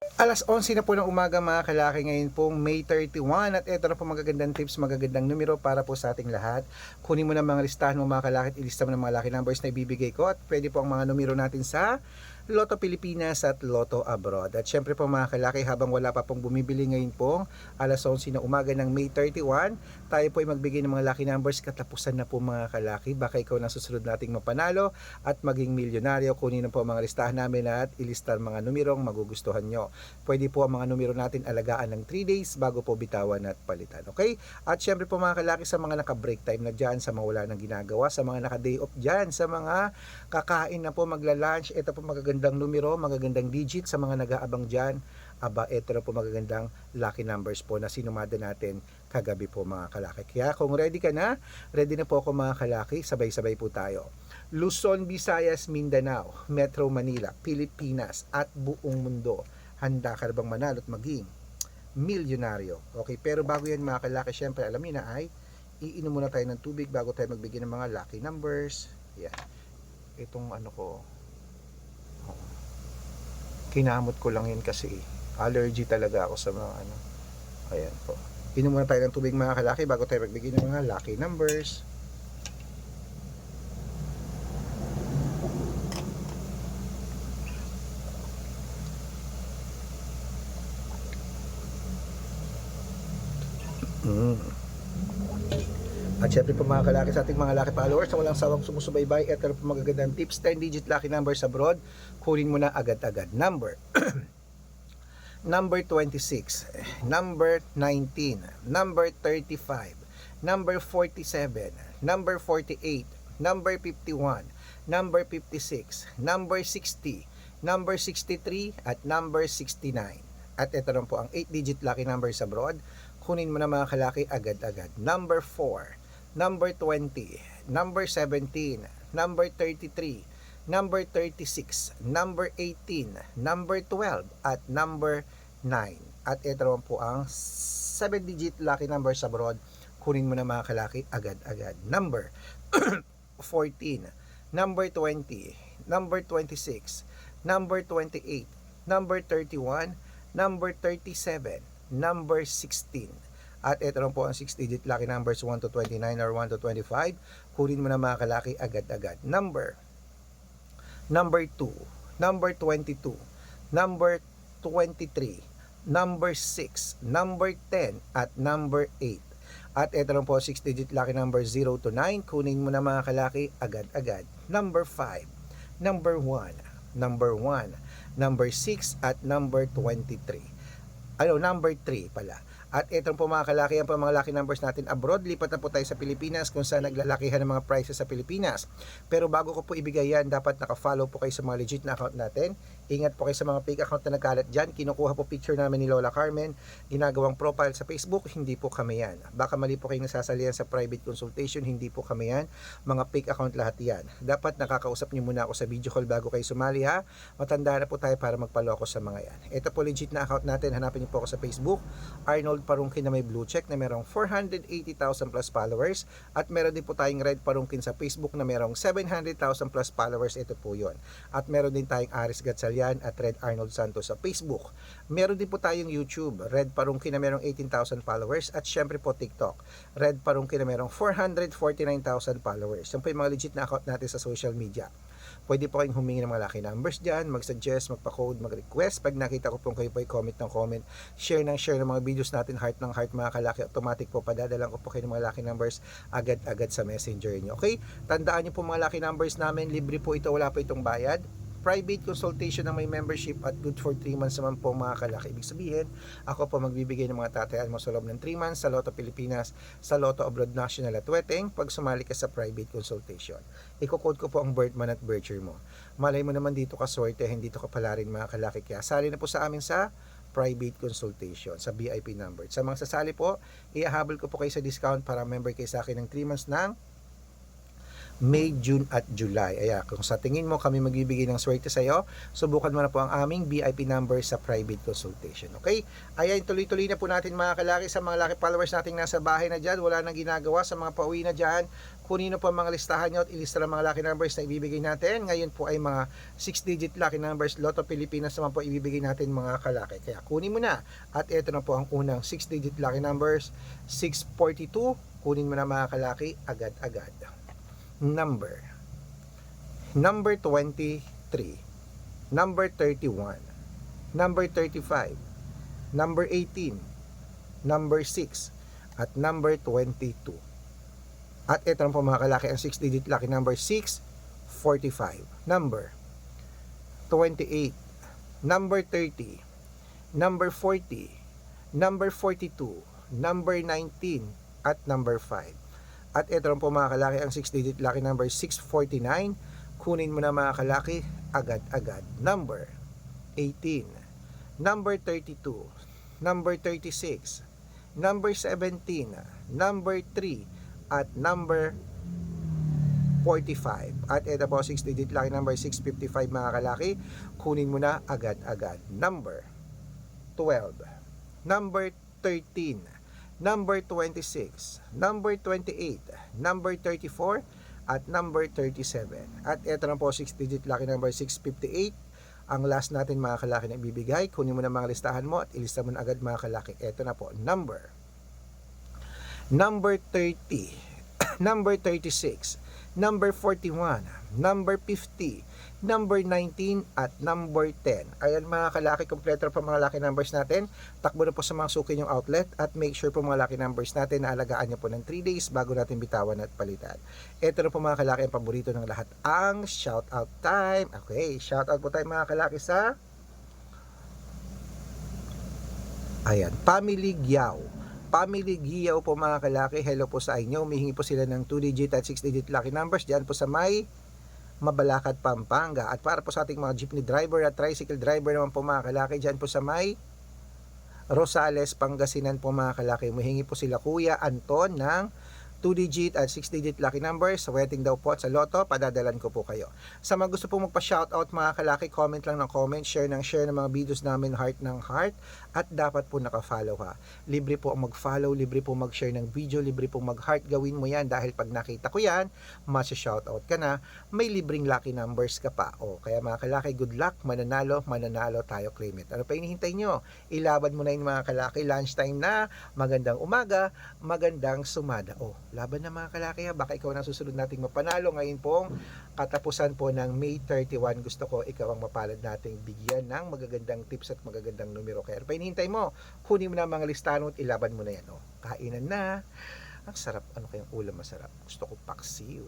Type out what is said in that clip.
Alas 11 na po ng umaga mga kalaki, ngayon pong May 31, at ito na po magagandang tips, magagandang numero para po sa ating lahat. Kunin mo na mga listahan mo mga kalaki at ilista mo ng mga lucky numbers na ibibigay ko, at pwede po ang mga numero natin sa Lotto Pilipinas at Lotto Abroad. At syempre po mga kalaki, habang wala pa pong bumibili ngayon pong alas 11 na umaga ng May 31, tayo po ay magbigay ng mga lucky numbers. Katapusan na po mga kalaki, baka ikaw na susunod nating mapanalo at maging milyonaryo. Kunin na po ang mga listahan namin at ilista ang mga numerong magugustuhan nyo. Pwede po ang mga numero natin alagaan ng 3 days bago po bitawan at palitan. Okay? At syempre po mga kalaki, sa mga naka-break time na dyan, sa mga wala nang ginagawa, sa mga naka-day off dyan, sa mga kakain na po, magla-lunch, ito po magagandang numero, magagandang digit sa mga nag-aabang dyan. Aba, ito na po magagandang lucky numbers po na sinumada natin kagabi po mga kalaki. Kaya kung ready ka na, ready na po ako mga kalaki, sabay-sabay po tayo. Luzon, Visayas, Mindanao, Metro Manila, Pilipinas at buong mundo. Handa ka na bang manalo at maging milyonaryo? Okay, pero bago yan mga kalaki, syempre alam niyo na ay iinom muna tayo ng tubig bago tayo magbigay ng mga lucky numbers. Yan. Itong ano ko, kinamot ko lang yun kasi allergy talaga ako sa mga ano. Ayan po. Inom muna tayo ng tubig mga kalaki bago tayo magbigay ng mga lucky numbers. At syempre po mga kalaki, sa ating mga lucky followers na walang sawang sumusubaybay, ito na po magagandang tips, 10 digit lucky numbers abroad. Kunin mo na agad-agad. Number 26, number 19, number 35, number 47, number 48, number 51, number 56, number 60, number 63, at number 69. At ito lang po ang 8 digit lucky numbers abroad. Kunin mo na mga kalaki agad-agad. Number 4, number 20, number 17, number 33, number 36, number 18, number 12, at number 9. At ito naman po ang 7 digit lucky numbers abroad. Kunin mo na mga kalaki agad-agad. Number 14, number 20, number 26, number 28, number 31, number 37, number 16. At ito lang po ang 6 digit lucky numbers 1 to 29 or 1 to 25. Kunin mo na mga kalaki agad-agad. Number 2, number 22, number 23, number 6, number 10, at number 8. At ito lang po 6 digit lucky number 0 to 9. Kunin mo na mga kalaki agad-agad. Number 5, number 1, number 1, number 6, at number 23. Number 3 pala. At itong po mga kalaki, yan po mga lucky numbers natin abroad. Lipat na po tayo sa Pilipinas kung saan naglalakihan ng mga prices sa Pilipinas. Pero bago ko po ibigay yan, dapat naka-follow po kayo sa mga legit na account natin. Ingat po kayo sa mga fake account na nagkalat dyan. Kinukuha po picture namin ni Lola Carmen, ginagawang profile sa Facebook, hindi po kami yan. Baka mali po kayong nasasalihan sa private consultation, hindi po kami yan. Mga fake account lahat yan. Dapat nakakausap niyo muna ako sa video call bago kayo sumali ha. Matanda na po tayo para magpaloko sa mga yan. Ito po legit na account natin, hanapin niyo po ako sa Facebook, Arnold Parungkin na may blue check na merong 480,000 plus followers, at meron din po tayong Red Parungkin sa Facebook na merong 700,000 plus followers. Ito po yun. At meron din tayong Aris Gatchalian at Red Arnold Santos sa Facebook. Meron din po tayong YouTube, Red Parungkin na merong 18,000 followers, at syempre po TikTok, Red Parungkin na merong 449,000 followers. Yan po yung mga legit na account natin sa social media. Pwede po kayong humingi ng mga lucky numbers dyan, mag-suggest, magpa-code, mag-request. Pag nakita ko po kayo po ay comment ng comment, share ng mga videos natin, heart ng heart mga kalaki, automatic po padadalan ko po kayo ng mga lucky numbers agad-agad sa messenger nyo. Okay? Tandaan nyo po mga lucky numbers namin, libre po ito, wala po itong bayad. Private consultation ng may membership at good for 3 months naman po mga kalaki. Ibig sabihin, ako po magbibigay ng mga tatayan mo sa loob ng 3 months sa Lotto Pilipinas, sa Lotto Abroad National at Weteng pag sumali ka sa private consultation. Iko-code ko po ang birth month at birth year mo. Malay mo naman dito ka swerte, hindi dito ka pala rin mga kalaki. Kaya sali na po sa amin sa private consultation sa VIP number. Sa mga sasali po, iahabol ko po kayo sa discount para member kayo sa akin ng 3 months ng May, June at July. Ayan, kung sa tingin mo kami magbibigay ng swerte sa iyo, subukan mo na po ang aming VIP number sa private consultation. Okay? Ayan, tuloy-tuloy na po natin mga kalaki, sa mga laki followers nating nasa bahay na dyan, wala nang ginagawa, sa mga pauwi na dyan, kunin na po ang mga listahan nyo at ilista ng mga lucky numbers na ibibigay natin. Ngayon po ay mga 6-digit lucky numbers, Lotto Pilipinas naman po ibibigay natin mga kalaki. Kaya kunin mo na. At ito na po ang unang 6-digit lucky numbers, 642. Kunin mo na mga kalaki agad-agad. Number 23, number 31, number 35, number 18, number 6, at number 22. At ito na po mga kalaki ang 6-digit lucky number 645, number 28, number 30, number 40, number 42, number 19, at number 5. At ito rin po mga kalaki ang 6-digit lucky number 649. Kunin mo na mga kalaki agad-agad. Number 18, number 32, number 36, number 17, number 3, at number 45. At ito po 6-digit lucky number 655 mga kalaki. Kunin mo na agad-agad. Number 12, number 13, number 26, number 28, number 34, at number 37. At ito na po 6-digit lucky number 658. Ang last natin mga kalaki na ibibigay. Kunin mo na mga listahan mo at ilista mo na agad mga kalaki. Ito na po, number 30, number 36, number 41, number 50, number 19, at number 10. Ayan mga kalaki, kompleto pa mga lucky numbers natin. Takbo na po sa mga suki yung outlet at make sure po mga lucky numbers natin na alagaan nyo po ng 3 days bago natin bitawan at palitan. Ito na po mga kalaki ang paborito ng lahat, ang shout out time. Okay, shout out po tayo mga kalaki sa ayan, Family Giaw. Family Giaw po mga kalaki, hello po sa inyo. Humihingi po sila ng 2-digit at 6-digit lucky numbers dyan po sa may Mabalakad, Pampanga. At para po sa ating mga jeepney driver at tricycle driver naman po mga kalaki, dyan po sa may Rosales, Pangasinan po mga kalaki. Humihingi po sila Kuya Anton ng 2-digit at 6-digit lucky numbers. Sa wedding daw po at sa Lotto, padadalan ko po kayo. Sa mga gusto po magpa-shoutout mga kalaki, comment lang ng comment, share ng mga videos namin, heart ng heart, at dapat po naka-follow ka. Libre po ang mag-follow, libre po mag-share ng video, libre po mag-heart. Gawin mo yan dahil pag nakita ko yan, masya-shoutout ka na, may libreng lucky numbers ka pa. O, kaya mga kalaki, good luck, mananalo tayo, claim it. Ano pa hinihintay nyo? Ilaban mo na yung mga kalaki, lunchtime na, magandang umaga, magandang sumada. O, laban na mga kalaki ha, baka ikaw na susunod nating mapanalo. Ngayon pong katapusan po ng May 31, gusto ko ikaw ang mapalad nating bigyan ng magagandang tips at magagandang numero. Kaya pa hinihintay mo, kunin mo na mga listahan at ilaban mo na yan. O, kainan na. Ang sarap, ano kayang ulam masarap? Gusto ko paksiw.